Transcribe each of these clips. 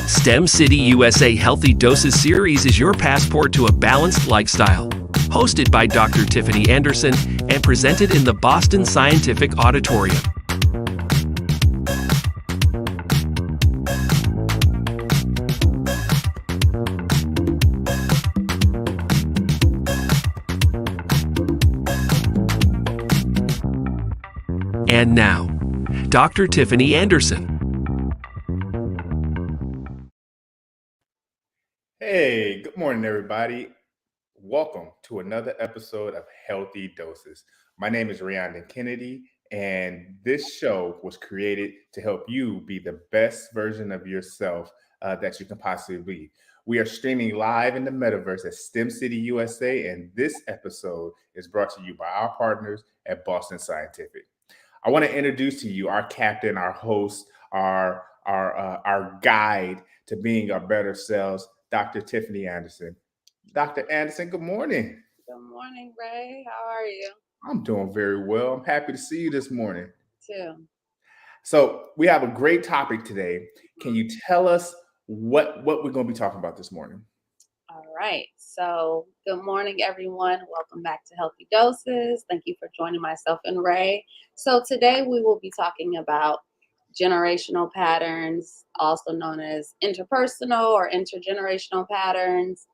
STEM City USA Healthy Doses series is your passport to a balanced lifestyle. Hosted by Dr. Tiffany Anderson and presented in the Boston Scientific Auditorium. And now, Dr. Tiffany Anderson. Hey, good morning, everybody. Welcome to another episode of Healthy Doses. My name is Rayondon Kennedy, and this show was created to help you be the best version of yourself that you can possibly be. We are streaming live in the metaverse at STEM City USA, and this episode is brought to you by our partners at Boston Scientific. I want to introduce to you our captain, our host, our guide to being our better selves, Dr. Tiffany Anderson. Dr. Anderson, good morning. Good morning, Ray. How are you? I'm doing very well. I'm happy to see you this morning. Too. So we have a great topic today. Can you tell us what we're going to be talking about this morning? All right. So good morning, everyone. Welcome back to Healthy Doses. Thank you for joining myself and Ray. So today we will be talking about generational patterns, also known as interpersonal or intergenerational patterns,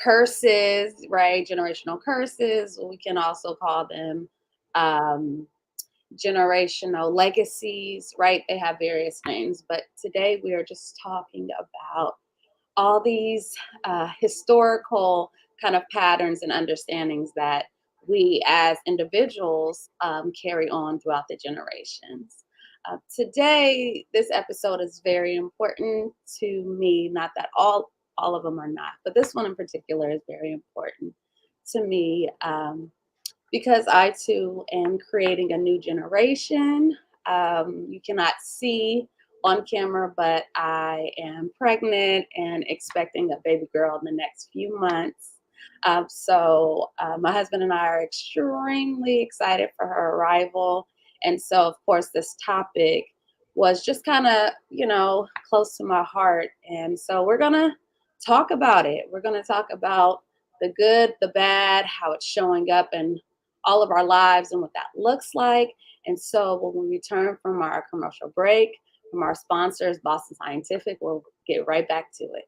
curses, right? Generational curses. We can also call them generational legacies, right? They have various names, but today we are just talking about all these historical kind of patterns and understandings that we as individuals carry on throughout the generations. Today, this episode is very important to me, not that all of them are not, but this one in particular is very important to me because I too am creating a new generation. You cannot see on camera, but I am pregnant and expecting a baby girl in the next few months. So my husband and I are extremely excited for her arrival. And so, of course, this topic was just kind of, close to my heart. And so we're going to talk about it. We're going to talk about the good, the bad, how it's showing up in all of our lives and what that looks like. And so when we return from our commercial break, from our sponsors, Boston Scientific, we'll get right back to it.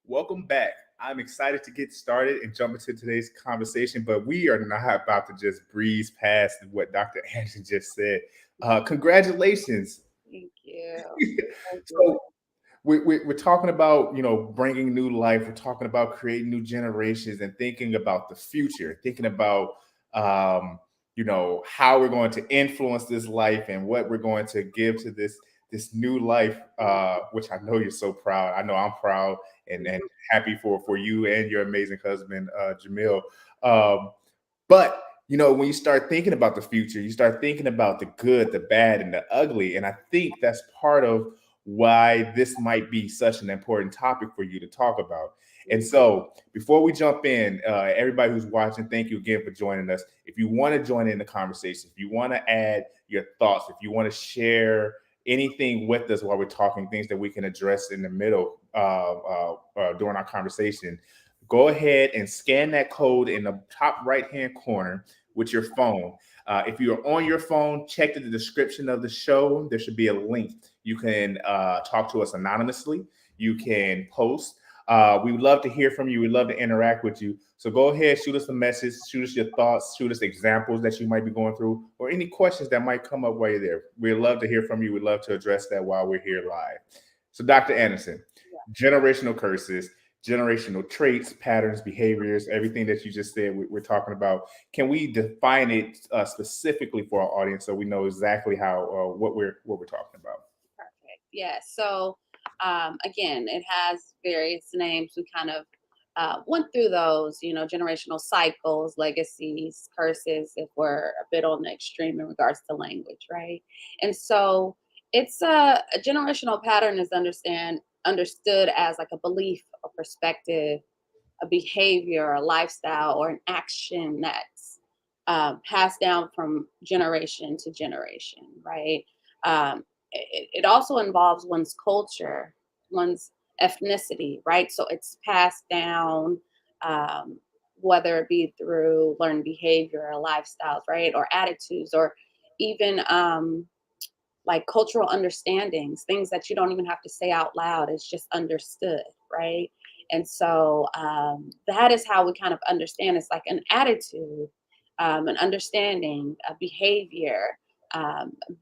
Welcome back. I'm excited to get started and jump into today's conversation, but we are not about to just breeze past what Dr. Anderson just said. Congratulations. Thank you. So we're talking about, bringing new life. We're talking about creating new generations and thinking about the future, thinking about, how we're going to influence this life and what we're going to give to this new life, which I know you're so proud. I know I'm proud and happy for you and your amazing husband, Jamil. But when you start thinking about the future, you start thinking about the good, the bad, and the ugly. And I think that's part of why this might be such an important topic for you to talk about. And so before we jump in, everybody who's watching, thank you again for joining us. If you want to join in the conversation, if you want to add your thoughts, if you want to share anything with us while we're talking, things that we can address in the middle during our conversation, go ahead and scan that code in the top right-hand corner with your phone. If you're on your phone, check the description of the show. There should be a link. You can talk to us anonymously. You can post. We would love to hear from you. We'd love to interact with you. So go ahead, shoot us a message, shoot us your thoughts, shoot us examples that you might be going through, or any questions that might come up while you're there. We'd love to hear from you. We'd love to address that while we're here live. So Dr. Anderson, generational curses, generational traits, patterns, behaviors, everything that you just said we're talking about. Can we define it specifically for our audience so we know exactly how what we're talking about? Perfect. Yeah. So again, it has various names. We kind of went through those, generational cycles, legacies, curses, if we're a bit on the extreme in regards to language, right? And so it's a generational pattern is understood as like a belief, a perspective, a behavior, a lifestyle, or an action that's passed down from generation to generation, right? It also involves one's culture, one's ethnicity, right? So it's passed down, whether it be through learned behavior or lifestyles, right? Or attitudes, or even like cultural understandings, things that you don't even have to say out loud. It's just understood, right? And so that is how we kind of understand. It's like an attitude, an understanding, a behavior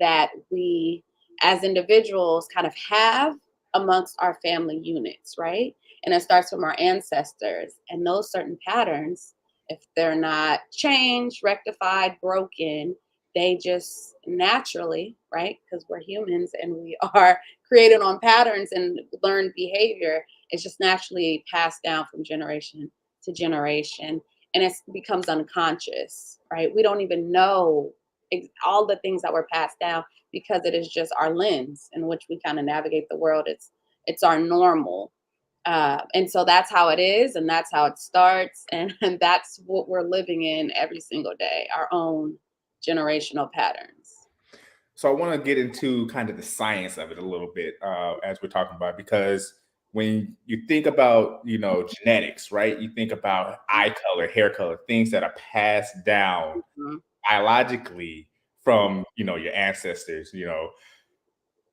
that we as individuals kind of have amongst our family units, right? And it starts from our ancestors. And those certain patterns, if they're not changed, rectified, broken, they just naturally, right? Because we're humans and we are created on patterns and learned behavior. It's just naturally passed down from generation to generation. And it becomes unconscious, right? We don't even know all the things that were passed down because it is just our lens in which we kind of navigate the world. It's our normal. And so that's how it is, and that's how it starts, and that's what we're living in every single day, our own generational patterns. So I want to get into kind of the science of it a little bit as we're talking about, because when you think about, genetics, right? You think about eye color, hair color, things that are passed down Mhm. biologically from, your ancestors,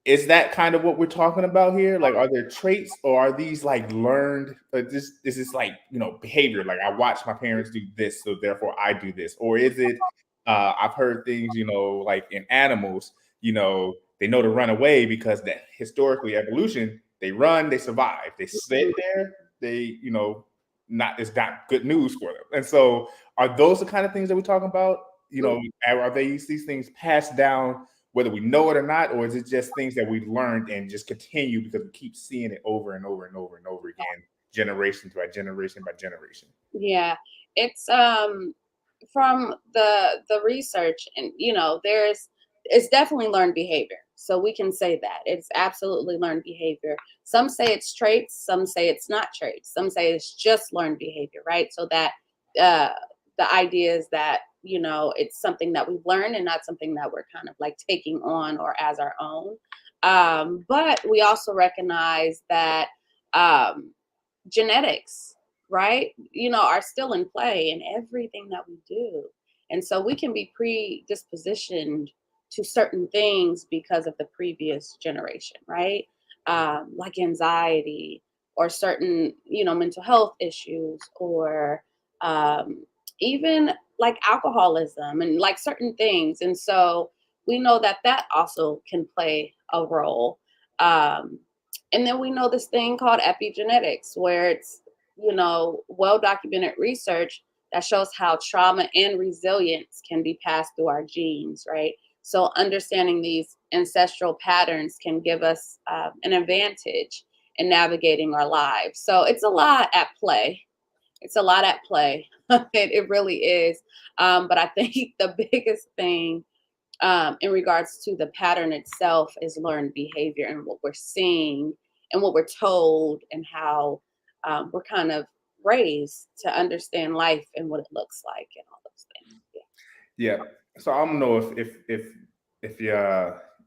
is that kind of what we're talking about here? Like, are there traits or are these like learned? Is this like, behavior? Like, I watch my parents do this, so therefore I do this. Or is it, I've heard things, like in animals, they know to run away because that historically evolution, they run, they survive, they sit there, they, it's not good news for them. And so are those the kind of things that we're talking about? Are these things passed down whether we know it or not, or is it just things that we've learned and just continue because we keep seeing it over and over and over and over again, generation by generation by generation? Yeah, it's from the research, and it's definitely learned behavior. So we can say that it's absolutely learned behavior. Some say it's traits, some say it's not traits, some say it's just learned behavior, right? So that uh, the idea is that it's something that we've learned and not something that we're kind of like taking on or as our own. But we also recognize that um, genetics, right, are still in play in everything that we do. And so we can be predispositioned to certain things because of the previous generation, right? Like anxiety or certain, mental health issues, or even like alcoholism and like certain things. And so we know that that also can play a role. Um, and then we know this thing called epigenetics, where it's, well documented research that shows how trauma and resilience can be passed through our genes, right? So understanding these ancestral patterns can give us an advantage in navigating our lives. So it's a lot at play. It's a lot at play. It really is. But I think the biggest thing in regards to the pattern itself is learned behavior and what we're seeing and what we're told, and how we're kind of raised to understand life and what it looks like and all those things. Yeah. So I don't know if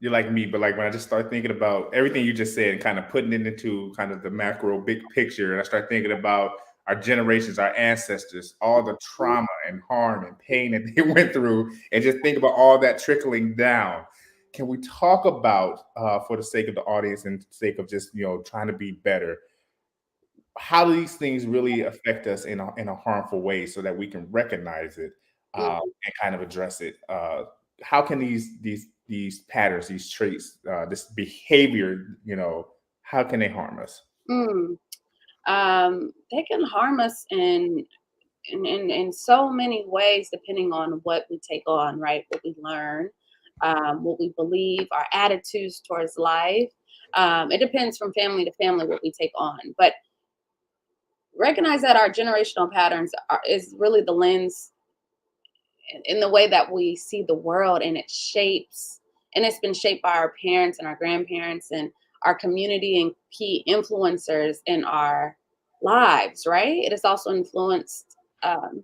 you're like me, but like when I just start thinking about everything you just said and kind of putting it into kind of the macro big picture, and I start thinking about our generations, our ancestors, all the Mhm. trauma and harm and pain that they went through, and just think about all that trickling down. Can we talk about, for the sake of the audience and sake of just trying to be better, how do these things really affect us in a harmful way so that we can recognize it Mhm. and kind of address it? How can these patterns, these traits, this behavior, how can they harm us? Mm. They can harm us in so many ways, depending on what we take on, right? What we learn, what we believe, our attitudes towards life. It depends from family to family what we take on, but recognize that our generational patterns is really the lens in the way that we see the world, and it shapes, and it's been shaped by our parents and our grandparents and our community and key influencers in our lives, right? It is also influenced um,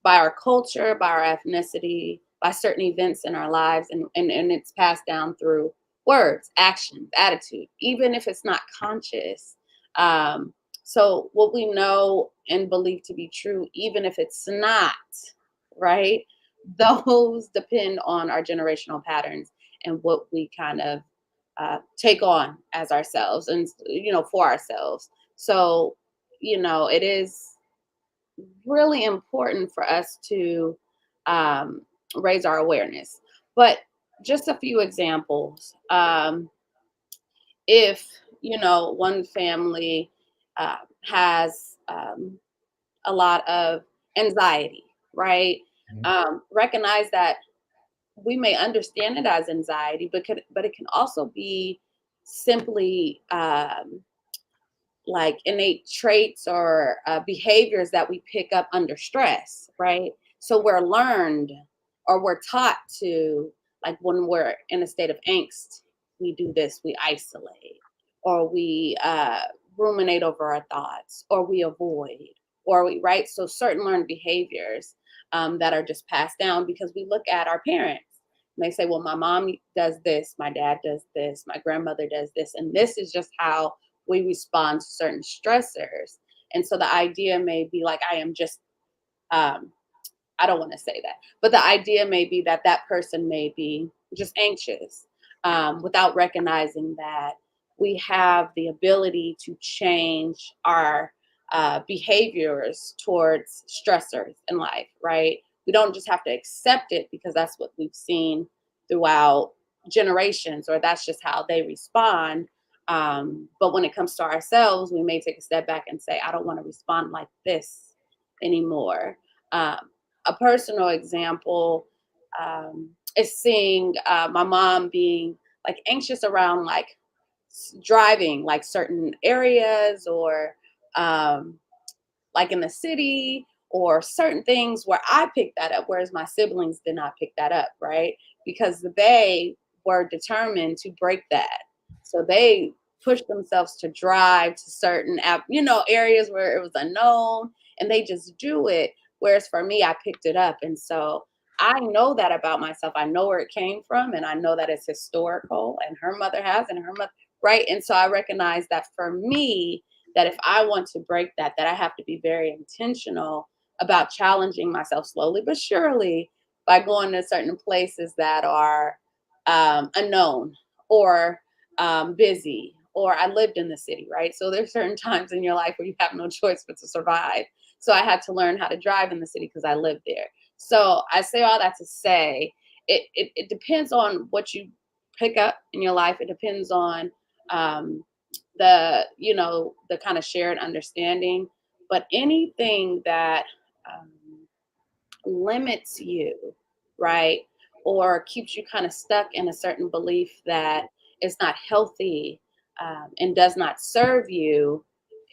by our culture, by our ethnicity, by certain events in our lives, and it's passed down through words, actions, attitude, even if it's not conscious. um, so what we know and believe to be true, even if it's not, right, those depend on our generational patterns and what we kind of take on as ourselves and for ourselves. So it is really important for us to um, raise our awareness. But just a few examples. If one family has a lot of anxiety, right? Mhm. Recognize that we may understand it as anxiety, but it can also be simply like innate traits or behaviors that we pick up under stress, right? So we're learned or we're taught to, like when we're in a state of angst, we do this, we isolate, or we ruminate over our thoughts, or we avoid, or we, right? So certain learned behaviors that are just passed down because we look at our parents. And they say, well, my mom does this, my dad does this, my grandmother does this, and this is just how we respond to certain stressors. And so the idea may be like, I am just, um, I don't want to say that, but the idea may be that that person may be just anxious without recognizing that we have the ability to change our behaviors towards stressors in life, right? We don't just have to accept it because that's what we've seen throughout generations, or that's just how they respond. But when it comes to ourselves, we may take a step back and say, I don't want to respond like this anymore. Um, a personal example is seeing my mom being like anxious around like driving like certain areas or um, like in the city or certain things where I picked that up, whereas my siblings did not pick that up, right? Because they were determined to break that. So they pushed themselves to drive to certain areas where it was unknown, and they just do it. Whereas for me, I picked it up. And so I know that about myself. I know where it came from, and I know that it's historical, and her mother has, and her mother, right? And so I recognize that for me, that if I want to break that, that I have to be very intentional about challenging myself slowly but surely by going to certain places that are unknown or busy. Or I lived in the city, right? So there's certain times in your life where you have no choice but to survive. So I had to learn how to drive in the city because I lived there. So I say all that to say it depends on what you pick up in your life. It depends on um, the kind of shared understanding, but anything that um, limits you, right, or keeps you kind of stuck in a certain belief that is not healthy and does not serve you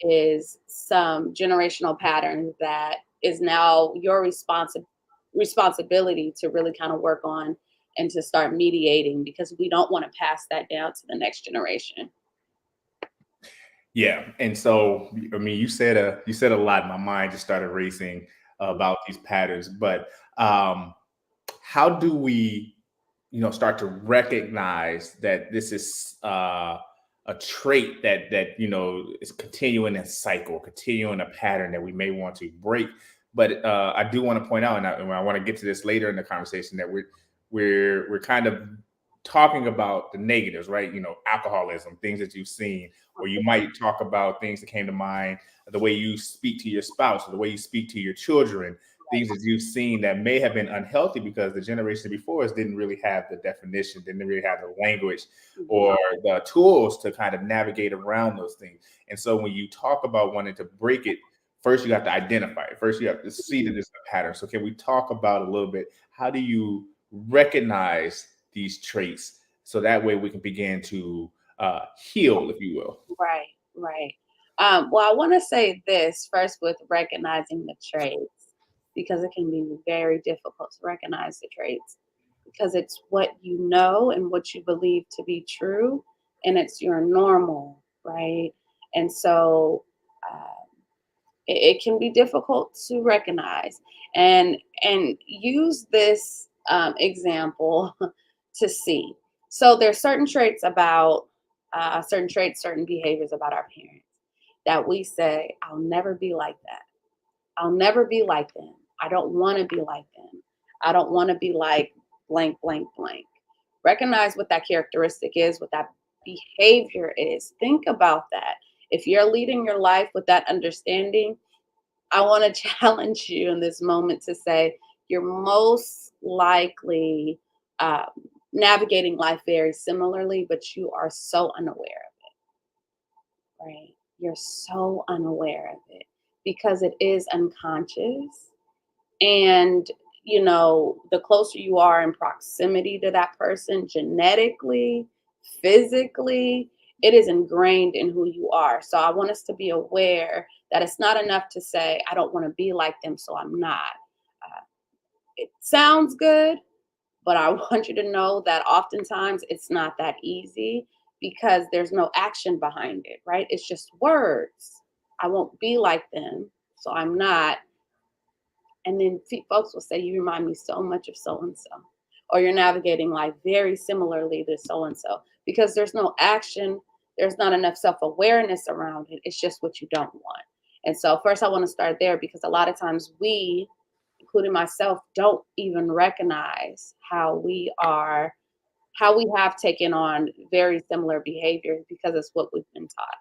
is some generational pattern that is now your responsibility to really kind of work on and to start mediating, because we don't want to pass that down to the next generation. Yeah, and so I mean, you said a lot. My mind just started racing about these patterns. But how do we, start to recognize that this is a trait that is continuing a cycle, continuing a pattern that we may want to break? But I do want to point out, and I want to get to this later in the conversation, that we're kind of talking about the negatives, right? Alcoholism, things that you've seen, or you might talk about things that came to mind, the way you speak to your spouse, or the way you speak to your children, things that you've seen that may have been unhealthy because the generation before us didn't really have the definition, didn't really have the language Mhm. or the tools to kind of navigate around those things. And so when you talk about wanting to break it, first you have to identify it. First you have to see that it's a pattern. So can we talk about a little bit, how do you recognize these traits so that way we can begin to heal, if you will? Right, right. Well, I want to say this first with recognizing the traits, because it can be very difficult to recognize the traits because it's what you know and what you believe to be true, and it's your normal, right? And so it can be difficult to recognize and use this example to see. So there's certain traits, certain behaviors about our parents that we say, I'll never be like that. I'll never be like them. I don't want to be like them. I don't want to be like blank, blank, blank. Recognize what that characteristic is, what that behavior is. Think about that. If you're leading your life with that understanding, I want to challenge you in this moment to say you're most likely um, navigating life very similarly, but you are so unaware of it, right? You're so unaware of it because it is unconscious. And, the closer you are in proximity to that person genetically, physically, it is ingrained in who you are. So I want us to be aware that it's not enough to say, I don't want to be like them, so I'm not. Uh, it sounds good, but I want you to know that oftentimes it's not that easy because there's no action behind it, right? It's just words. I won't be like them, so I'm not. And then folks will say, you remind me so much of so and so. Or you're navigating life very similarly to so and so. Because there's no action, there's not enough self awareness around it. It's just what you don't want. And so, first, I want to start there because a lot of times we, including myself, don't even recognize how we have taken on very similar behaviors because it's what we've been taught.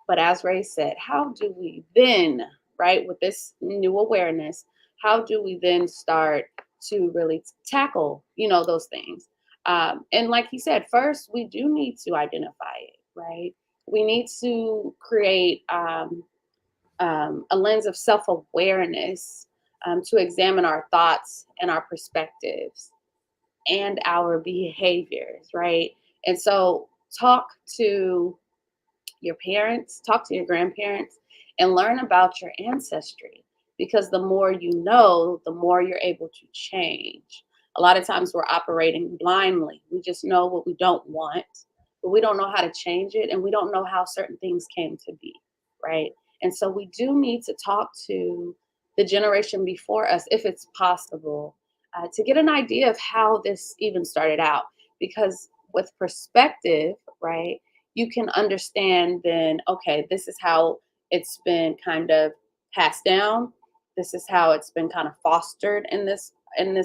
But as Ray said, how do we then, right, with this new awareness, how do we then start to really tackle, those things? And like he said, first, we do need to identify it, right? We need to create a lens of self awareness to examine our thoughts and our perspectives and our behaviors, right? And so, talk to your parents, talk to your grandparents, and learn about your ancestry. Because the more you know, the more you're able to change. A lot of times we're operating blindly. We just know what we don't want, but we don't know how to change it, and we don't know how certain things came to be, right? And so we do need to talk to the generation before us, if it's possible, to get an idea of how this even started out. Because with perspective, right? You can understand then, okay, this is how it's been kind of passed down. This is how it's been kind of fostered in this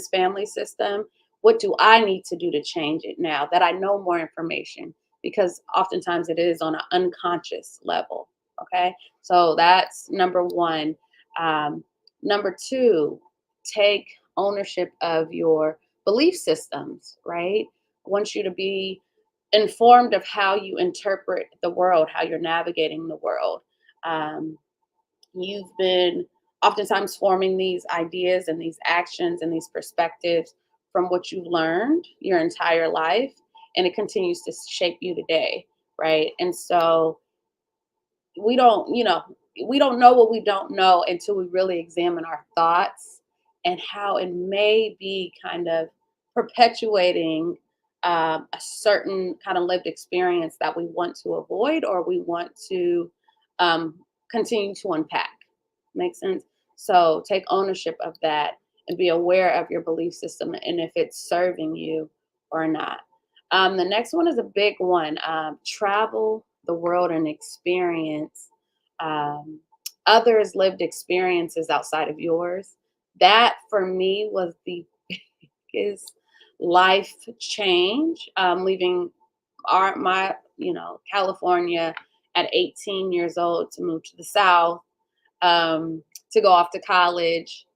family system. What do I need to do to change it now that I know more information? Because oftentimes it is on an unconscious level. Okay. So that's number one. Um, Number two, take ownership of your belief systems, right? I want you to be informed of how you interpret the world, how you're navigating the world. Um, you've been oftentimes forming these ideas and these actions and these perspectives from what you've learned your entire life, and it continues to shape you today, right? And so we don't, we don't know what we don't know until we really examine our thoughts and how it may be kind of perpetuating a certain kind of lived experience that we want to avoid or we want to um, continue to unpack. Make sense? So take ownership of that and be aware of your belief system and if it's serving you or not. The next one is a big one. Travel the world and experience um, others' lived experiences outside of yours. That for me was the biggest life change. Leaving my California at 18 years old to move to the South, to go off to college,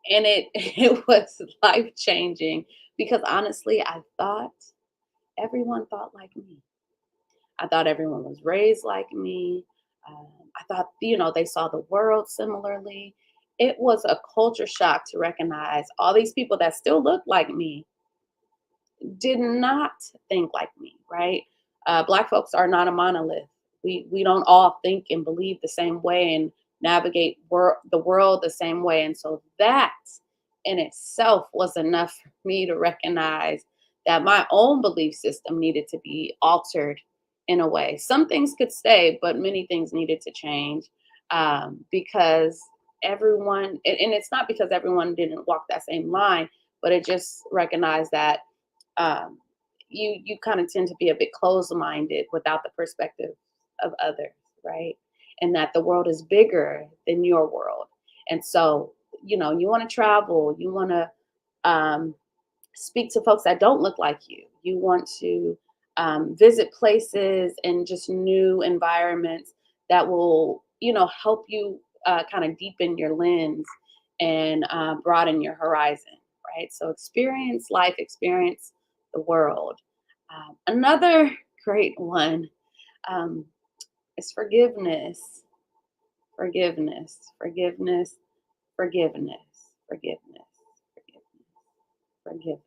and it it was life changing because honestly, I thought everyone thought like me. I thought everyone was raised like me. I thought, they saw the world similarly. It was a culture shock to recognize all these people that still look like me did not think like me, right? Black folks are not a monolith. We don't all think and believe the same way and navigate the world the same way. And so that in itself was enough for me to recognize that my own belief system needed to be altered in a way. Some things could stay, but many things needed to change because everyone, and it's not because everyone didn't walk that same line, but it just recognized that um, you kind of tend to be a bit closed-minded without the perspective of others, right? And that the world is bigger than your world. And so, you want to travel, you want to um, speak to folks that don't look like you. You want to visit places and just new environments that will, help you kind of deepen your lens and broaden your horizon, right? So experience life, experience the world. Another great one um, is forgiveness, forgiveness, forgiveness, forgiveness, forgiveness, forgiveness, forgiveness.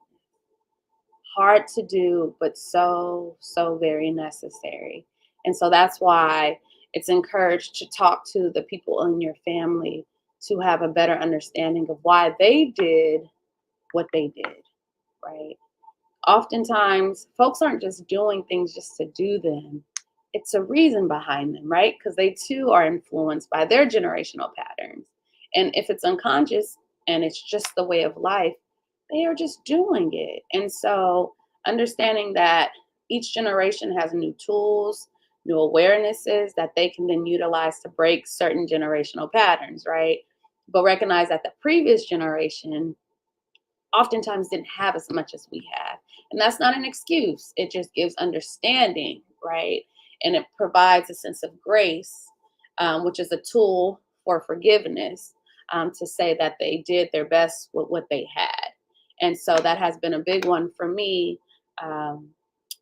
Hard to do, but so, so very necessary. And so that's why it's encouraged to talk to the people in your family to have a better understanding of why they did what they did, right? Oftentimes, folks aren't just doing things just to do them. It's a reason behind them, right? Because they too are influenced by their generational patterns. And if it's unconscious and it's just the way of life, they are just doing it. And so understanding that each generation has new tools, new awarenesses that they can then utilize to break certain generational patterns, right? But recognize that the previous generation oftentimes didn't have as much as we have. And that's not an excuse. It just gives understanding, right? And it provides a sense of grace, which is a tool for forgiveness, to say that they did their best with what they had. And so that has been a big one for me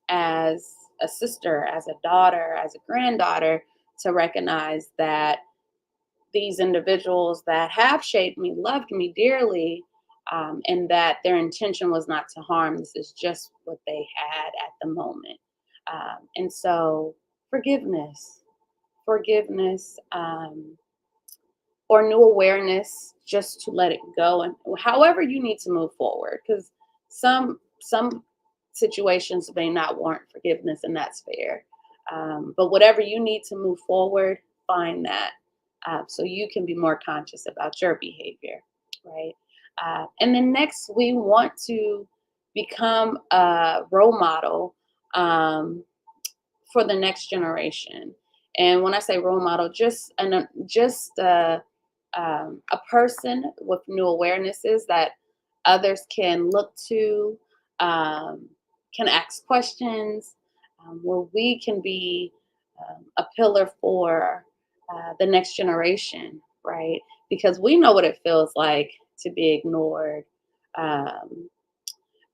as a sister, as a daughter, as a granddaughter, to recognize that these individuals that have shaped me loved me dearly, and that their intention was not to harm. This is just what they had at the moment. And so forgiveness, forgiveness, or new awareness, just to let it go, and however you need to move forward, because some situations may not warrant forgiveness, and that's fair. But whatever you need to move forward, find that, so you can be more conscious about your behavior, right? And then next, we want to become a role model for the next generation. And when I say role model, just a person with new awarenesses that others can look to, um, can ask questions, where we can be a pillar for the next generation, right? Because we know what it feels like to be ignored. Um,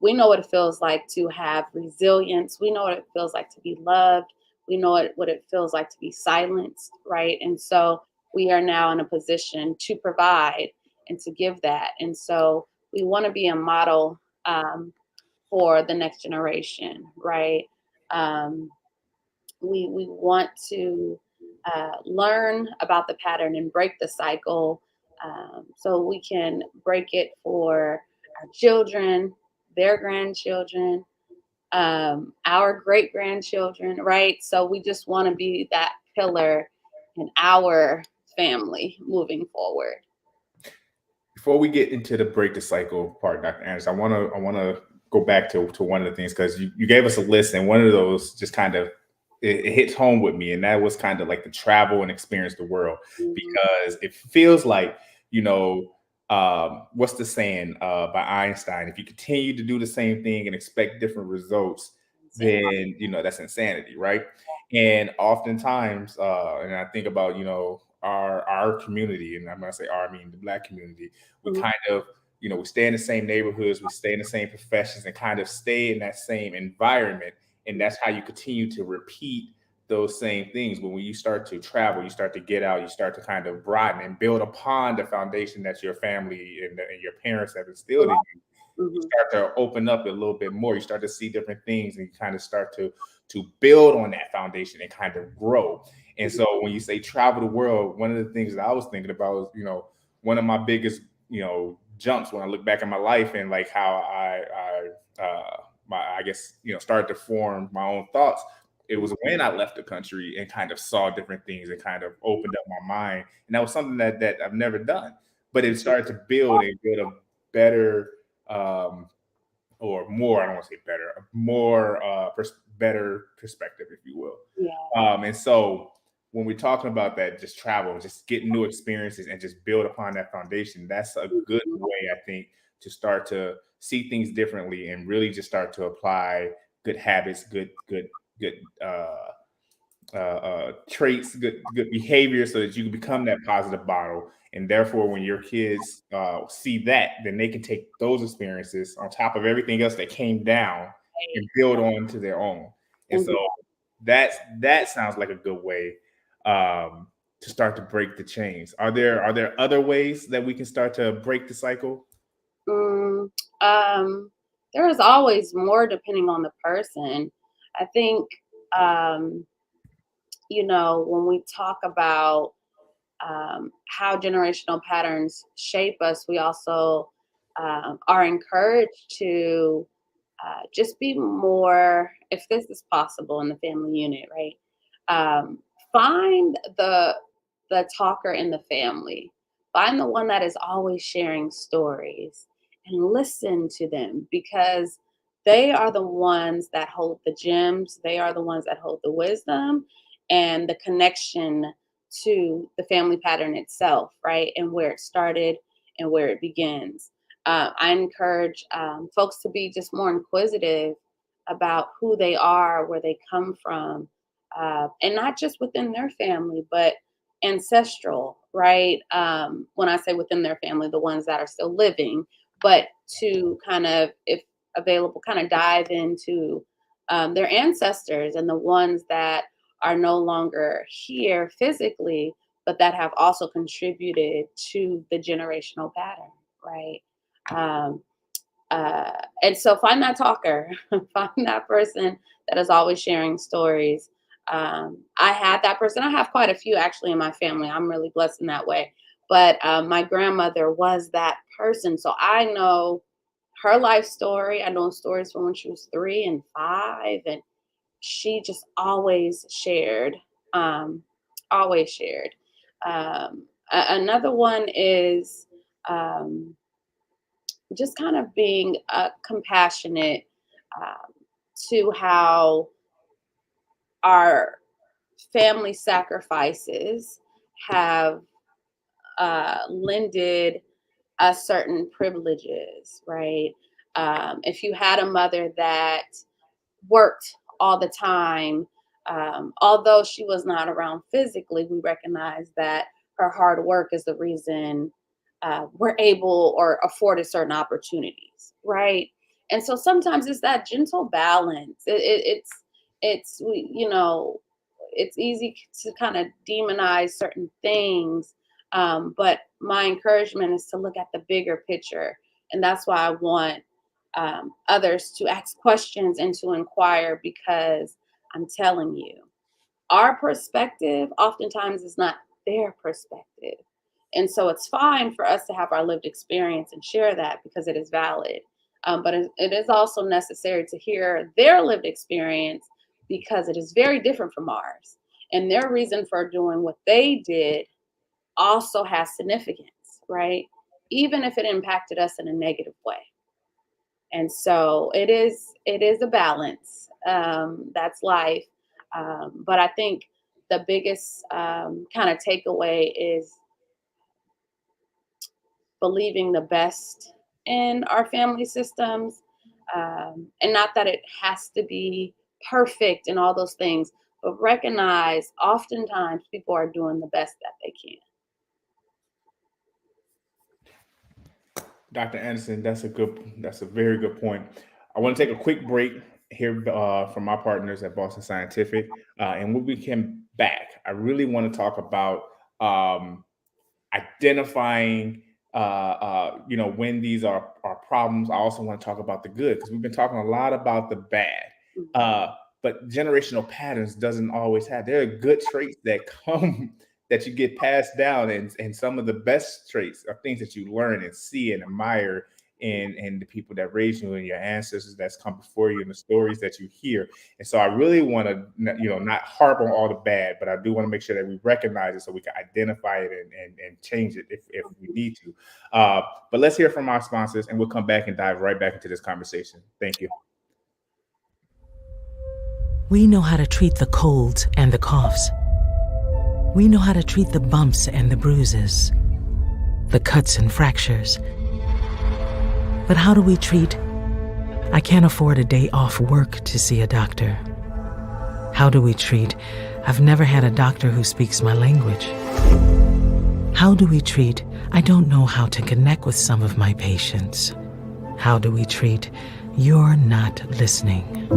we know what it feels like to have resilience. We know what it feels like to be loved. We know what it feels like to be silenced, right? And so we are now in a position to provide and to give that. And so we want to be a model for the next generation, right? Um, we want to learn about the pattern and break the cycle, so we can break it for our children, their grandchildren, our great grandchildren, right? So we just want to be that pillar in our family moving forward. Before we get into the break the cycle part, Dr. Anderson, I wanna go back to one of the things, because you gave us a list, and one of those just kind of it hits home with me, and that was kind of like the travel and experience the world, Mhm. because it feels like, you know, what's the saying by Einstein? If you continue to do the same thing and expect different results, Insane. then that's insanity, right? And oftentimes, and I think about our community, and I'm gonna say our, I mean the Black community, we Mhm. kind of we stay in the same neighborhoods, we stay in the same professions, and kind of stay in that same environment, and that's how you continue to repeat those same things. But when you start to travel, you start to get out, you start to kind of broaden and build upon the foundation that your family and your parents have instilled in you. You Mhm. start to open up a little bit more. You start to see different things, and you kind of start to build on that foundation and kind of grow. And so when you say travel the world, one of the things that I was thinking about was, one of my biggest, jumps when I look back at my life, and like how I guess, started to form my own thoughts. It was when I left the country and kind of saw different things and kind of opened up my mind. And that was something that I've never done, but it started to build a better, um, or more, I don't want to say better, a more better perspective, if you will. Yeah. And so when we're talking about that, just travel, just getting new experiences and just build upon that foundation, that's a good Mhm. way, I think, to start to see things differently and really just start to apply good habits, good traits, good behavior, so that you can become that positive model. And therefore, when your kids see that, then they can take those experiences on top of everything else that came down and build on to their own. And so Mhm. that sounds like a good way to start to break the chains. Are there other ways that we can start to break the cycle? Mm, um, there is always more depending on the person. I think, um, when we talk about how generational patterns shape us, we also are encouraged to just be more, if this is possible in the family unit, right? Find the talker in the family. Find the one that is always sharing stories and listen to them, because they are the ones that hold the gems. They are the ones that hold the wisdom and the connection to the family pattern itself, right? And where it started and where it begins. I encourage folks to be just more inquisitive about who they are, where they come from, and not just within their family, but ancestral, right? When I say within their family, the ones that are still living, but to kind of, if available, kind of dive into their ancestors and the ones that are no longer here physically, but that have also contributed to the generational pattern, right? Um, and so find that talker, find that person that is always sharing stories. I had that person. I have quite a few actually in my family. I'm really blessed in that way. But my grandmother was that person. So I know her life story. I know stories from when she was 3 and 5. And she just um, always shared. Another one is, um, just kind of being compassionate um, to how our family sacrifices have lended us certain privileges, right? If you had a mother that worked all the time, although she was not around physically, we recognize that her hard work is the reason we're able or afforded certain opportunities, right? And so sometimes it's that gentle balance. It's easy to kind of demonize certain things, but my encouragement is to look at the bigger picture, and that's why I want others to ask questions and to inquire, because I'm telling you, our perspective oftentimes is not their perspective. And so it's fine for us to have our lived experience and share that, because it is valid. But it is also necessary to hear their lived experience because it is very different from ours. And their reason for doing what they did also has significance, right? Even if it impacted us in a negative way. And so it is a balance. That's life. But I think the biggest kind of takeaway is believing the best in our family systems, and not that it has to be perfect and all those things, but recognize oftentimes people are doing the best that they can. Dr. Anderson, that's a very good point. I want to take a quick break here from my partners at Boston Scientific, and when we come back, I really want to talk about um, identifying when these are problems. I also want to talk about the good because we've been talking a lot about the bad. Mhm. uh, but generational patterns doesn't always have, there are good traits that come that you get passed down, and some of the best traits are things that you learn and see and admire in the people that raised you and your ancestors that's come before you and the stories that you hear. And so I really want to, not harp on all the bad, but I do want to make sure that we recognize it so we can identify it and change it if we need to. But let's hear from our sponsors, and we'll come back and dive right back into this conversation. Thank you. We know how to treat the colds and the coughs. We know how to treat the bumps and the bruises, the cuts and fractures. But how do we treat, I can't afford a day off work to see a doctor? How do we treat, I've never had a doctor who speaks my language? How do we treat, I don't know how to connect with some of my patients? How do we treat, you're not listening?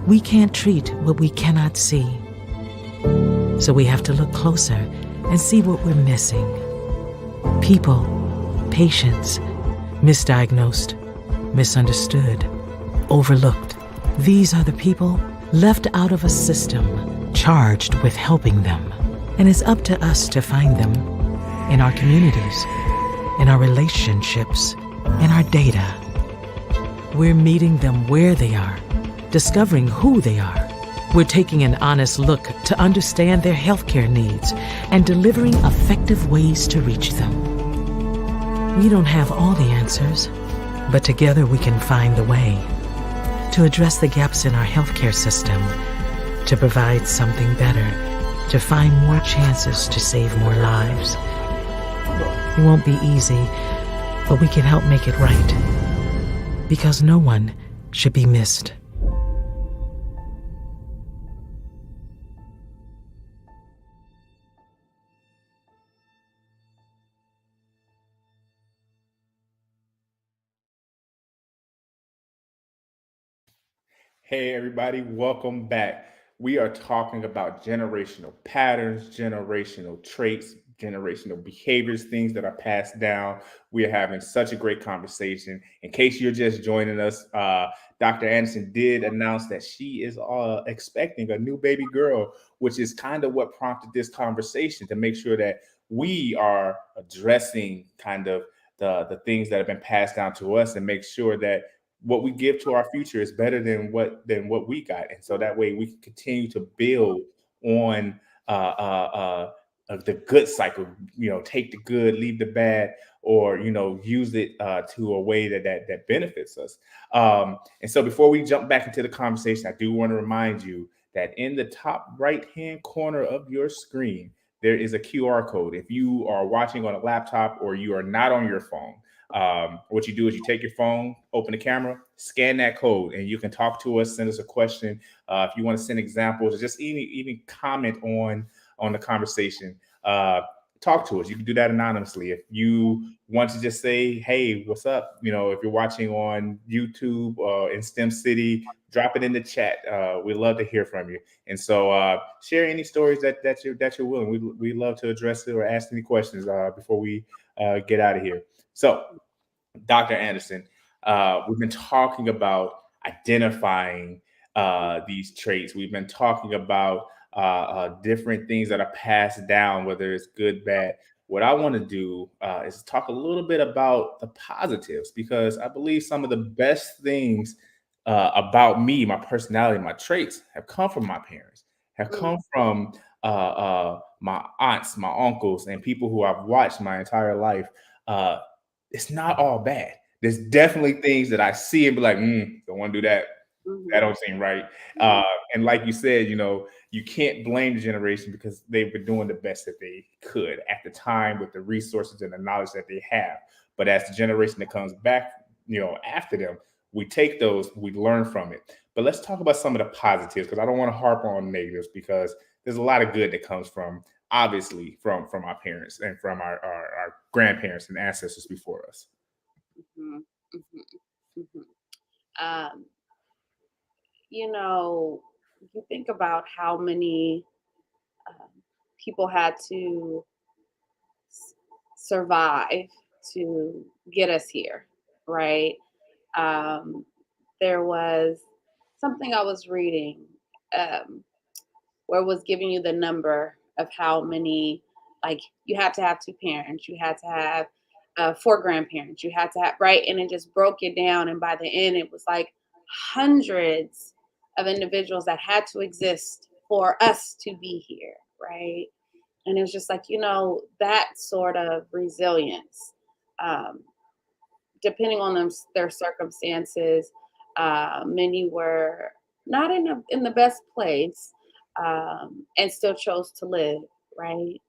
We can't treat what we cannot see. So we have to look closer and see what we're missing. People, patients, misdiagnosed, misunderstood, overlooked. These are the people left out of a system charged with helping them. And it's up to us to find them in our communities, in our relationships, in our data. We're meeting them where they are, discovering who they are. We're taking an honest look to understand their healthcare needs and delivering effective ways to reach them. We don't have all the answers, but together we can find the way to address the gaps in our healthcare system, to provide something better, to find more chances to save more lives. It won't be easy, but we can help make it right, because no one should be missed. Hey, everybody, welcome back. We are talking about generational patterns, generational traits, generational behaviors, things that are passed down. We are having such a great conversation. In case you're just joining us, Dr. Anderson did announce that she is expecting a new baby girl, which is kind of what prompted this conversation to make sure that we are addressing kind of the things that have been passed down to us and make sure that what we give to our future is better than what we got, and so that way we can continue to build on the good cycle. Take the good, leave the bad, or use it to a way that benefits us. And so, before we jump back into the conversation, I do want to remind you that in the top right hand corner of your screen, there is a QR code. If you are watching on a laptop or you are not on your phone, what you do is you take your phone, open the camera, scan that code, and you can talk to us, send us a question. If you want to send examples or just even comment on the conversation, talk to us. You can do that anonymously. If you want to just say, hey, what's up? If you're watching on YouTube in STEM City, drop it in the chat. We'd love to hear from you. And so share any stories that you're willing. We love to address it or ask any questions before we get out of here. So, Dr. Anderson, we've been talking about identifying these traits. We've been talking about different things that are passed down, whether it's good, bad. what I want to do is talk a little bit about the positives, because I believe some of the best things about me, my personality, my traits have come from my parents, have Mm. come from my aunts, my uncles, and people who I've watched my entire life. Uh, it's not all bad. There's definitely things that I see and be like, don't want to do that. That Mhm. don't seem right. And like you said, you can't blame the generation because they've been doing the best that they could at the time with the resources and the knowledge that they have. But as the generation that comes back, after them, we take those, we learn from it. But let's talk about some of the positives, because I don't want to harp on negatives, because there's a lot of good that comes from, obviously, from our parents and from our grandparents and ancestors before us. Mhm. Mhm. Mhm. Um, you think about how many um, people had to s- survive to get us here, right? Um, there was something I was reading um, where it was giving you the number of how many, like, you had to have two parents, you had to have four grandparents, you had to have, right? And it just broke it down. And by the end, it was like hundreds of individuals that had to exist for us to be here, right? And it was just like, that sort of resilience. Um, Depending on their circumstances, many were not in the best place, and still chose to live, right?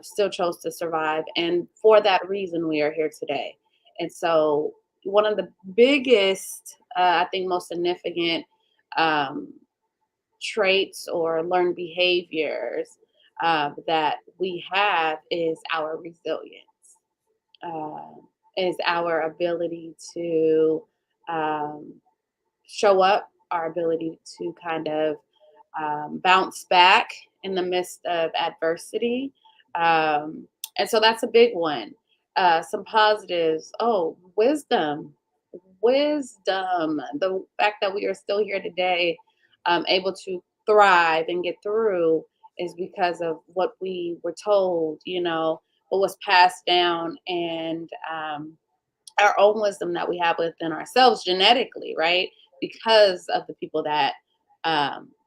Still chose to survive, and for that reason, we are here today. And so, one of the biggest, I think, most significant um, traits or learned behaviors that we have is our resilience, uh, is our ability to um, show up, our ability to kind of bounce back in the midst of adversity. Um, and so that's a big one. Some positives. Oh, wisdom. Wisdom. The fact that we are still here today, able to thrive and get through, is because of what we were told, what was passed down, and our own wisdom that we have within ourselves genetically, right? Because of the people that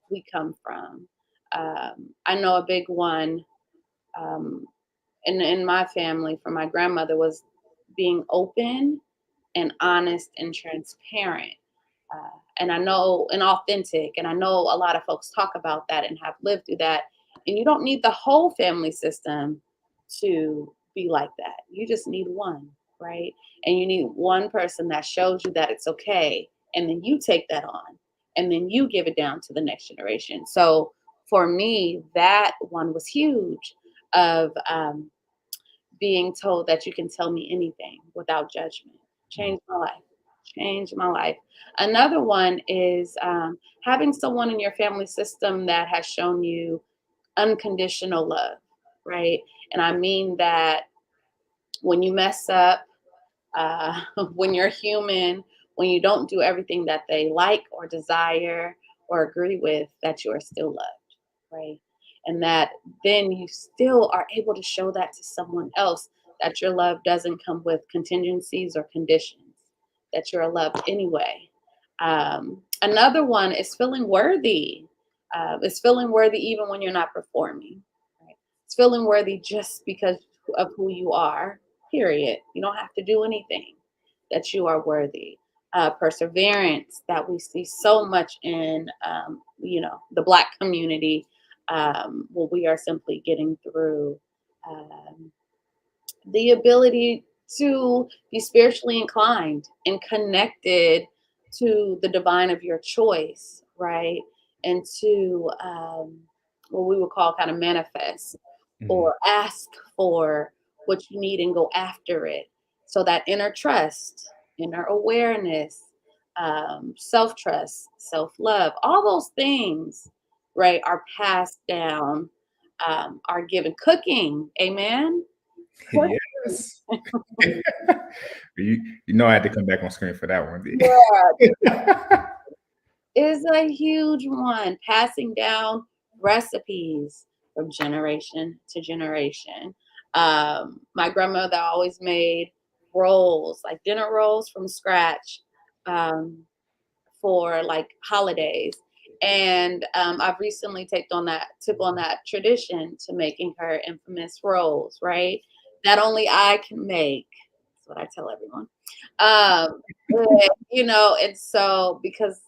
we come from. I know a big one um, in my family from my grandmother was being open and honest and transparent. And I know, and authentic. And I know a lot of folks talk about that and have lived through that. And you don't need the whole family system to be like that. You just need one, right? And you need one person that shows you that it's okay. And then you take that on and then you give it down to the next generation. So for me, that one was huge, of being told that you can tell me anything without judgment. Changed my life. Changed my life. Another one is having someone in your family system that has shown you unconditional love, right? And I mean that when you mess up, when you're human, when you don't do everything that they like or desire or agree with, that you are still loved, right? And that then you still are able to show that to someone else, that your love doesn't come with contingencies or conditions, that you're loved anyway. Another one is feeling worthy. It's feeling worthy even when you're not performing. Right? It's feeling worthy just because of who you are, period. You don't have to do anything, that you are worthy. Perseverance, that we see so much in, the Black community, when we are simply getting through. Um, the ability to be spiritually inclined and connected to the divine of your choice, right? And to what we would call kind of manifest Mhm. or ask for what you need and go after it. So that inner trust, inner awareness, self trust, self love, all those things, right, are passed down, are given. Cooking, amen. Yes. I had to come back on screen for that one. Yeah, is a huge one. Passing down recipes from generation to generation. My grandmother always made rolls, like dinner rolls from scratch, for like holidays. And I've recently took on that tradition to making her infamous rolls, right? That only I can make. That's what I tell everyone. And so because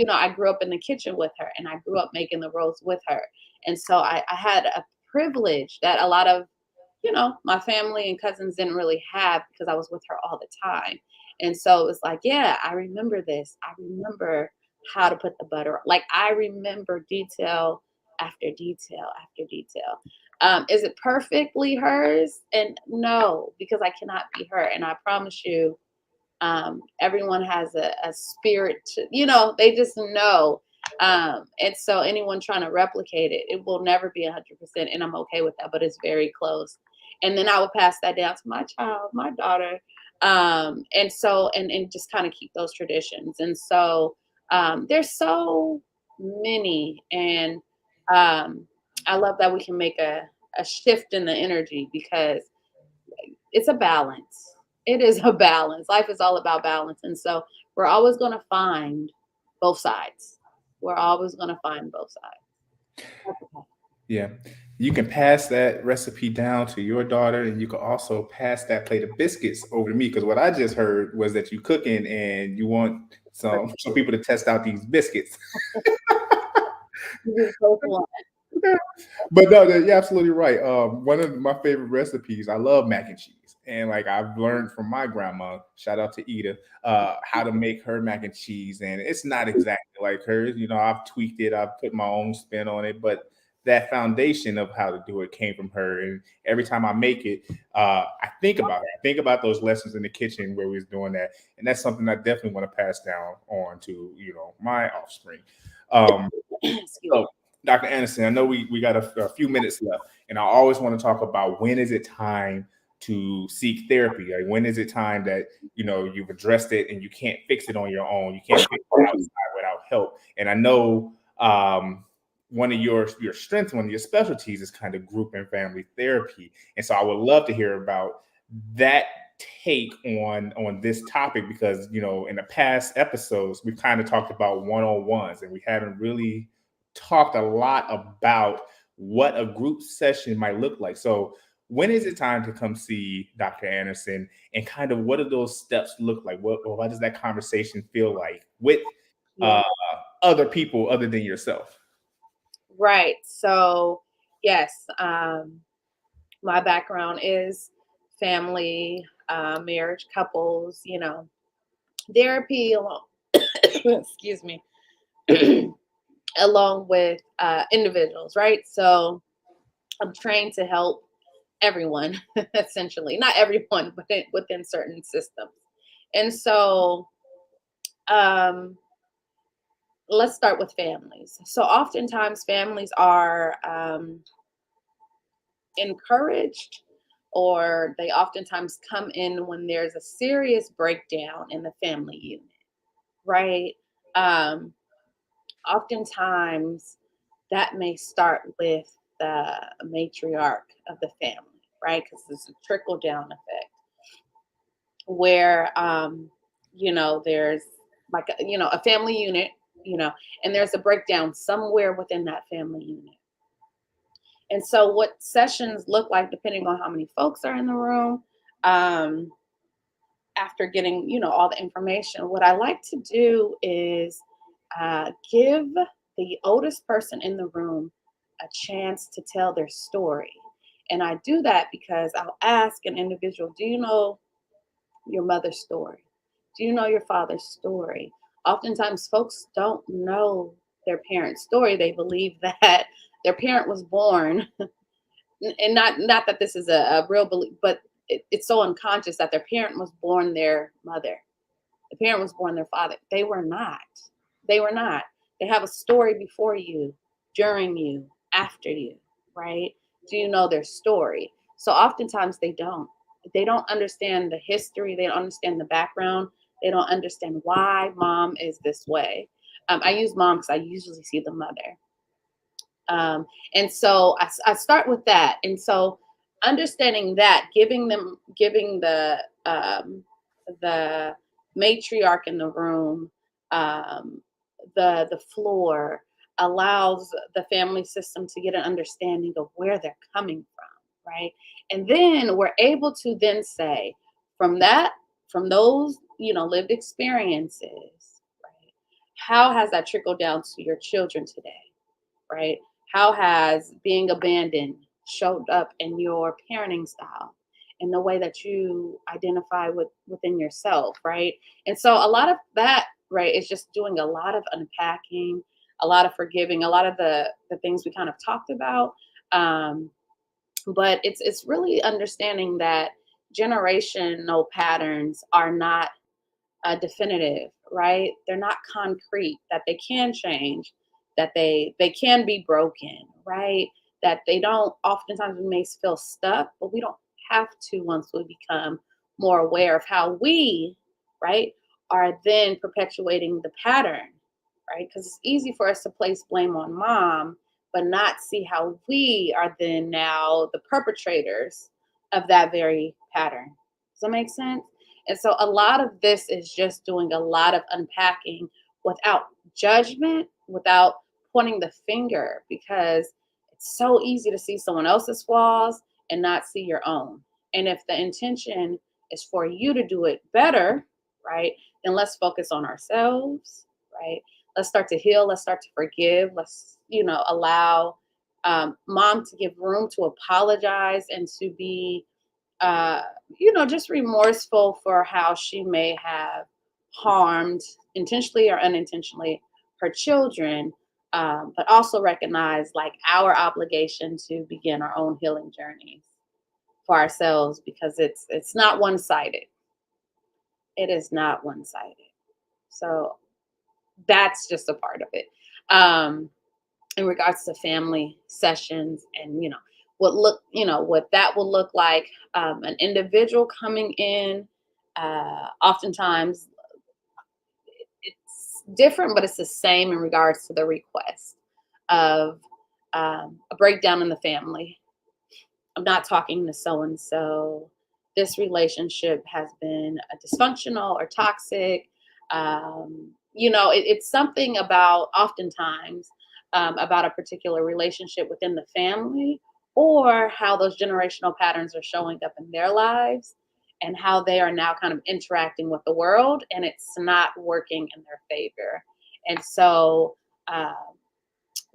I grew up in the kitchen with her, and I grew up making the rolls with her, and so I had a privilege that a lot of my family and cousins didn't really have because I was with her all the time. And so it was like, yeah, I remember this. I remember how to put the butter. Like I remember detail after detail after detail. Is it perfectly hers? And no, because I cannot be her. And I promise you, everyone has a spirit they just know. And so anyone trying to replicate it, it will never be 100%. And I'm okay with that, but it's very close. And then I will pass that down to my child, my daughter. And so, and just kind of keep those traditions. And so, there's so many. And, I love that we can make a shift in the energy because it's a balance. It is a balance. Life is all about balance. And so we're always going to find both sides. We're always going to find both sides. Yeah. You can pass that recipe down to your daughter, and you can also pass that plate of biscuits over to me. Because what I just heard was that you cooking and you want some people to test out these biscuits. But no, you're absolutely right. One of my favorite recipes, I love mac and cheese. And like I've learned from my grandma, shout out to Ida, how to make her mac and cheese. And it's not exactly like hers. I've tweaked it, I've put my own spin on it, but that foundation of how to do it came from her. And every time I make it, I think about it. I think about those lessons in the kitchen where we was doing that. And that's something I definitely want to pass down on to, my offspring. So Dr. Anderson, I know we got a few minutes left, and I always want to talk about when is it time to seek therapy? Like when is it time that you've addressed it and you can't fix it on your own? You can't fix it outside without help. And I know one of your strengths, one of your specialties is kind of group and family therapy. And so I would love to hear about that take on this topic because in the past episodes we've kind of talked about one-on-ones, and we haven't really talked a lot about what a group session might look like. So when is it time to come see Dr. Anderson, and kind of what do those steps look like? What does that conversation feel like with other people other than yourself? Right. So yes, my background is family, marriage, couples, therapy along, excuse me, along with individuals, right? So I'm trained to help everyone, essentially. Not everyone, but within certain systems. And so let's start with families. So oftentimes families are encouraged, or they oftentimes come in when there's a serious breakdown in the family unit, right? Oftentimes that may start with the matriarch of the family, right? Because it's a trickle down effect where, there's like, a family unit, and there's a breakdown somewhere within that family unit. And so what sessions look like, depending on how many folks are in the room, after getting, all the information, what I like to do is give the oldest person in the room a chance to tell their story. And I do that because I'll ask an individual, do you know your mother's story? Do you know your father's story? Oftentimes folks don't know their parent's story. They believe that their parent was born, and not that this is a real belief, but it's so unconscious that their parent was born their mother. The parent was born their father. They were not. They were not. They have a story before you, during you, after you, right? Do you know their story? So oftentimes they don't. They don't understand the history. They don't understand the background. They don't understand why mom is this way. I use mom because I usually see the mother. And so I start with that. And so understanding that, giving the matriarch in the room the floor allows the family system to get an understanding of where they're coming from, right? And then we're able to then say, from that, from those, lived experiences, right? How has that trickled down to your children today, right? How has being abandoned showed up in your parenting style, in the way that you identify within yourself, right? And so a lot of that, right, is just doing a lot of unpacking, a lot of forgiving, a lot of the things we kind of talked about. Um, but it's really understanding that generational patterns are not definitive, right? They're not concrete, that they can change, that they can be broken, right? That they don't, oftentimes we may feel stuck, but we don't have to once we become more aware of how we, right, are then perpetuating the pattern, right? Because it's easy for us to place blame on mom, but not see how we are then now the perpetrators of that very pattern. Does that make sense? And so a lot of this is just doing a lot of unpacking without judgment, without pointing the finger, because it's so easy to see someone else's flaws and not see your own. And if the intention is for you to do it better, right, then let's focus on ourselves, right? Let's start to heal. Let's start to forgive. Let's, allow mom to give room to apologize and to be just remorseful for how she may have harmed intentionally or unintentionally her children, but also recognize like our obligation to begin our own healing journeys for ourselves, because it's not one-sided. It is not one-sided. So that's just a part of it. In regards to family sessions and what that will look like, an individual coming in, oftentimes it's different, but it's the same in regards to the request of a breakdown in the family. I'm not talking to so and so. This relationship has been dysfunctional or toxic. It's something about, oftentimes, about a particular relationship within the family, or how those generational patterns are showing up in their lives and how they are now kind of interacting with the world, and it's not working in their favor. And so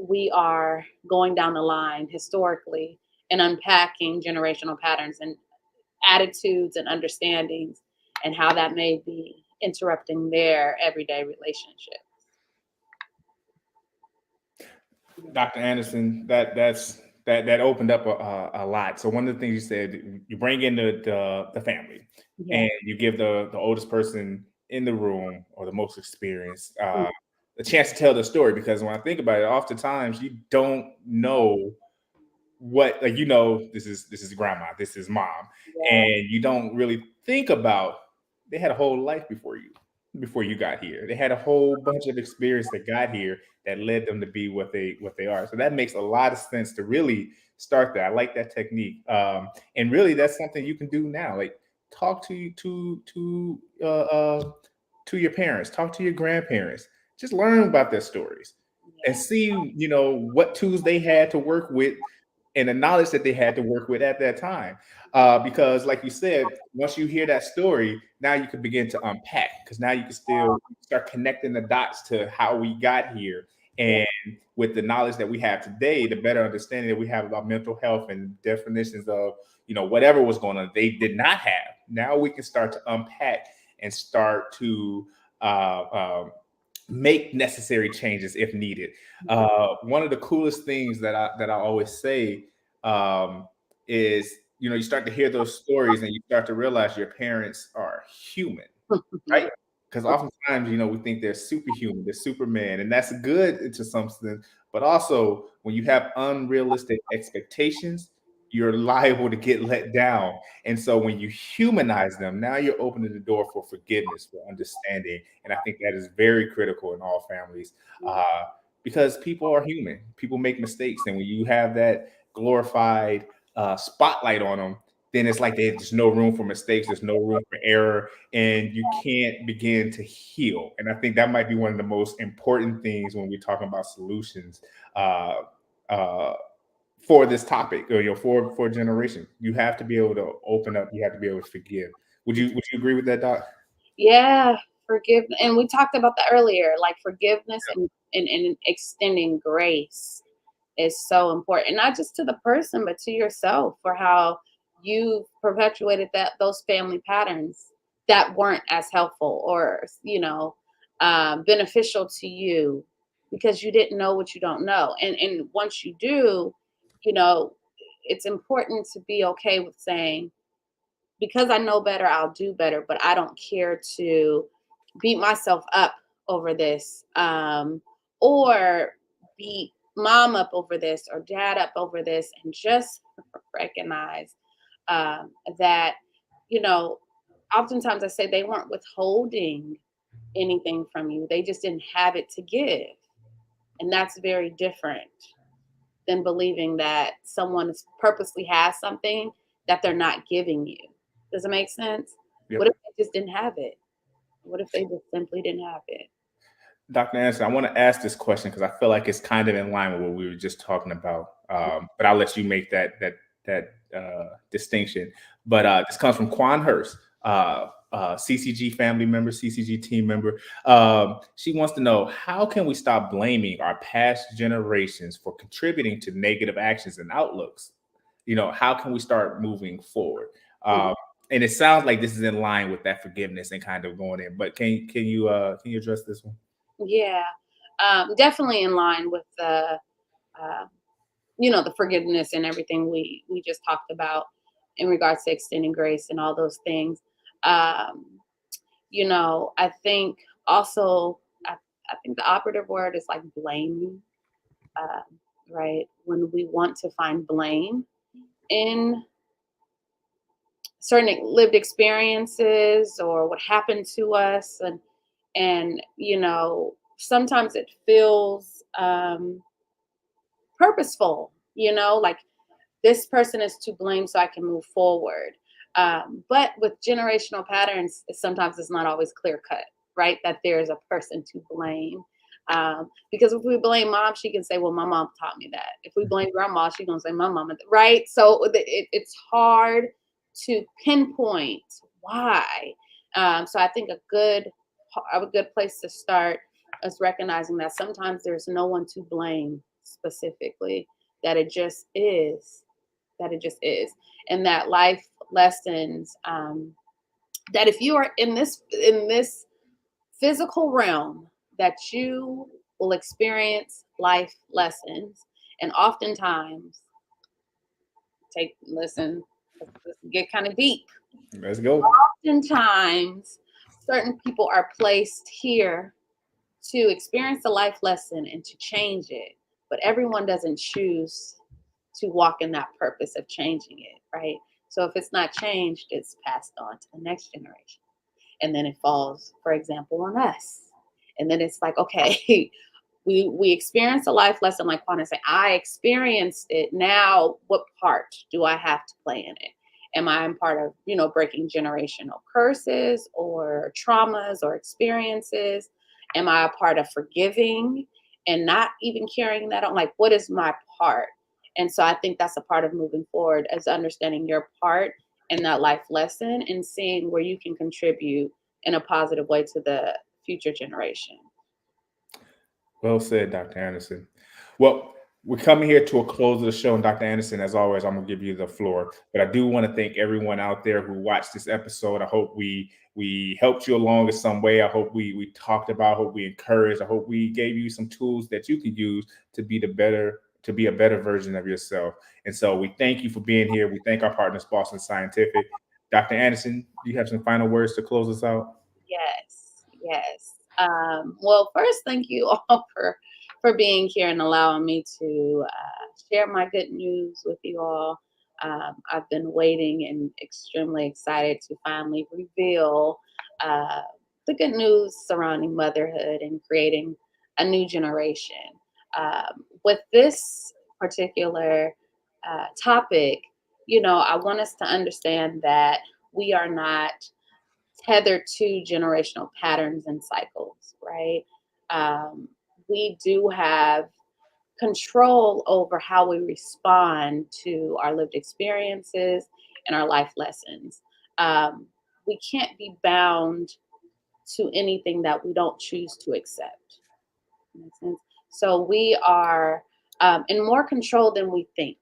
we are going down the line historically and unpacking generational patterns and attitudes and understandings, and how that may be interrupting their everyday relationship. Dr. Anderson, that opened up a lot. So one of the things you said, you bring in the family, Yeah. and you give the oldest person in the room, or the most experienced, a chance to tell the story. Because when I think about it, oftentimes you don't know what, like, this is grandma, this is mom, Yeah. and you don't really think about, they had a whole life before you got here. They had a whole bunch of experience that got here that led them to be what they are. So that makes a lot of sense to really start that. I like that technique, and really that's something you can do now. Like, talk to your parents, talk to your grandparents, just learn about their stories and see what tools they had to work with, and the knowledge that they had to work with at that time. Because like you said, once you hear that story, now you can begin to unpack, because now you can still start connecting the dots to how we got here. And with the knowledge that we have today, the better understanding that we have about mental health and definitions of, whatever was going on, they did not have. Now we can start to unpack and start to make necessary changes if needed. One of the coolest things that I always say, is, you start to hear those stories and you start to realize your parents are human, right? Because oftentimes, we think they're superhuman, they're Superman, and that's good to some extent. But also, when you have unrealistic expectations, you're liable to get let down. And so when you humanize them, now you're opening the door for forgiveness, for understanding. And I think that is very critical in all families, because people are human. People make mistakes. And when you have that glorified spotlight on them, then it's like there's no room for mistakes, there's no room for error, and you can't begin to heal. And I think that might be one of the most important things when we're talking about solutions uh, uh, for this topic, or for generation. You have to be able to open up. You have to be able to forgive. Would you agree with that, Doc? Yeah, forgiveness. And we talked about that earlier, like forgiveness and extending grace is so important, not just to the person, but to yourself, for how you perpetuated those family patterns that weren't as helpful or, beneficial to you, because you didn't know what you don't know. And once you do, you know, it's important to be okay with saying, because I know better, I'll do better, but I don't care to beat myself up over this, or beat mom up over this or dad up over this, and just recognize that, you know, oftentimes I say they weren't withholding anything from you, they just didn't have it to give. And that's very different than believing that someone purposely has something that they're not giving you. Does it make sense? Yep. What if they just didn't have it? What if they just simply didn't have it? Dr. Anderson, I want to ask this question because I feel like it's kind of in line with what we were just talking about. But I'll let you make that distinction. But this comes from Quan Hurst, CCG family member, CCG team member. She wants to know, how can we stop blaming our past generations for contributing to negative actions and outlooks? How can we start moving forward? And it sounds like this is in line with that forgiveness and kind of going in. But can you address this one? Yeah, definitely in line with uh, the forgiveness and everything we just talked about in regards to extending grace and all those things. Um, I think also, I think the operative word is like blaming, uh, right? When we want to find blame in certain lived experiences or what happened to us, and sometimes it feels purposeful, like this person is to blame so I can move forward. But with generational patterns, sometimes it's not always clear cut, right? That there's a person to blame. Because if we blame mom, she can say, well, my mom taught me that. If we blame grandma, she's going to say, my mama, right? So it's hard to pinpoint why. So I think a good place to start is recognizing that sometimes there's no one to blame specifically, that it just is, and that life lessons, that if you are in this physical realm, that you will experience life lessons. And oftentimes, let's get kind of deep. Let's go. Oftentimes, certain people are placed here to experience a life lesson and to change it, but everyone doesn't choose to walk in that purpose of changing it, right? So if it's not changed, it's passed on to the next generation. And then it falls, for example, on us. And then it's like, okay, we experience a life lesson, like Quana said, I experienced it. Now, what part do I have to play in it? Am I in part of, breaking generational curses or traumas or experiences? Am I a part of forgiving and not even carrying that on? Like, what is my part? And so I think that's a part of moving forward, as understanding your part in that life lesson and seeing where you can contribute in a positive way to the future generation. Well said, Dr. Anderson. Well, we're coming here to a close of the show, and Dr. Anderson, as always, I'm going to give you the floor. But I do want to thank everyone out there who watched this episode. I hope we helped you along in some way. I hope we talked about, I hope we encouraged, I hope we gave you some tools that you can use to be a better version of yourself. And so we thank you for being here. We thank our partners, Boston Scientific. Dr. Anderson, do you have some final words to close us out? Yes. Well, first, thank you all for being here and allowing me to share my good news with you all. I've been waiting and extremely excited to finally reveal the good news surrounding motherhood and creating a new generation. With this particular topic, I want us to understand that we are not tethered to generational patterns and cycles, right? We do have control over how we respond to our lived experiences and our life lessons. We can't be bound to anything that we don't choose to accept. Makes sense? So we are in more control than we think.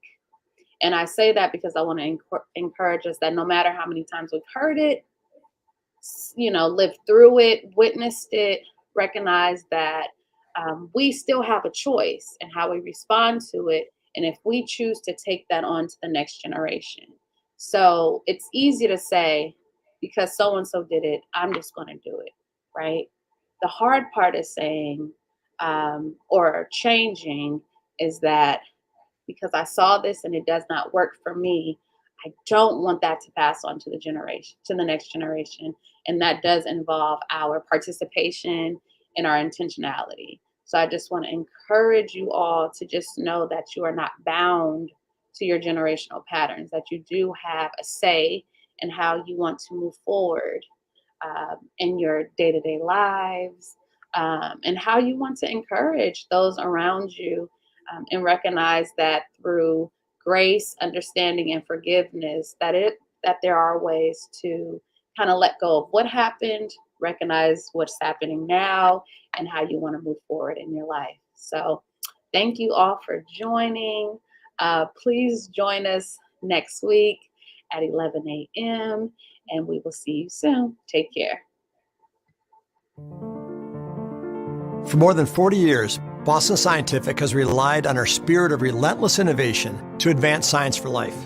And I say that because I want to encourage us that no matter how many times we've heard it, lived through it, witnessed it, recognize that we still have a choice in how we respond to it. And if we choose to take that on to the next generation. So it's easy to say, because so-and-so did it, I'm just going to do it, right? The hard part is saying, or changing, is that because I saw this and it does not work for me, I don't want that to pass on to the next generation. And that does involve our participation and our intentionality. So I just want to encourage you all to just know that you are not bound to your generational patterns, that you do have a say in how you want to move forward in your day-to-day lives, and how you want to encourage those around you, and recognize that through grace, understanding, and forgiveness, that there are ways to kind of let go of what happened, recognize what's happening now, and how you want to move forward in your life. So thank you all for joining. Please join us next week at 11 a.m. and we will see you soon. Take care. For more than 40 years, Boston Scientific has relied on our spirit of relentless innovation to advance science for life.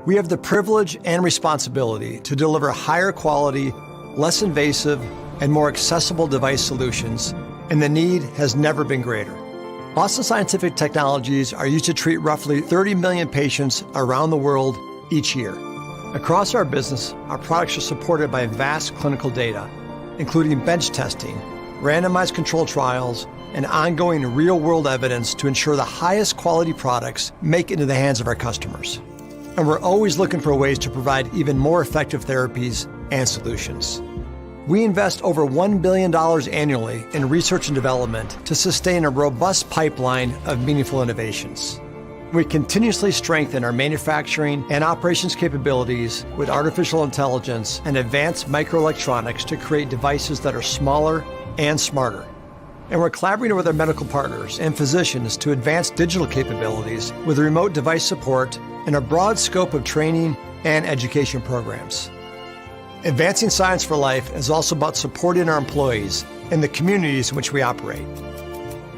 We have the privilege and responsibility to deliver higher quality, less invasive, and more accessible device solutions, and the need has never been greater. Boston Scientific technologies are used to treat roughly 30 million patients around the world each year. Across our business, our products are supported by vast clinical data, including bench testing, randomized controlled trials, and ongoing real-world evidence to ensure the highest quality products make it into the hands of our customers. And we're always looking for ways to provide even more effective therapies and solutions. We invest over $1 billion annually in research and development to sustain a robust pipeline of meaningful innovations. We continuously strengthen our manufacturing and operations capabilities with artificial intelligence and advanced microelectronics to create devices that are smaller and smarter. And we're collaborating with our medical partners and physicians to advance digital capabilities with remote device support and a broad scope of training and education programs. Advancing science for life is also about supporting our employees and the communities in which we operate.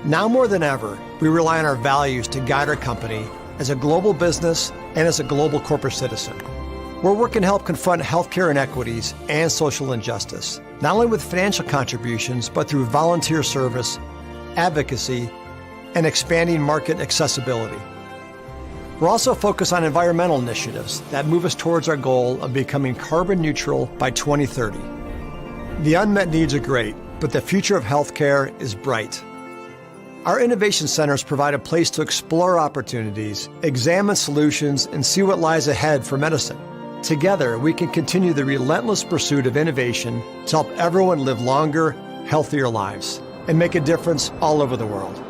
Now more than ever, we rely on our values to guide our company as a global business and as a global corporate citizen. We're working to help confront healthcare inequities and social injustice, not only with financial contributions, but through volunteer service, advocacy, and expanding market accessibility. We're also focused on environmental initiatives that move us towards our goal of becoming carbon neutral by 2030. The unmet needs are great, but the future of healthcare is bright. Our innovation centers provide a place to explore opportunities, examine solutions, and see what lies ahead for medicine. Together, we can continue the relentless pursuit of innovation to help everyone live longer, healthier lives and make a difference all over the world.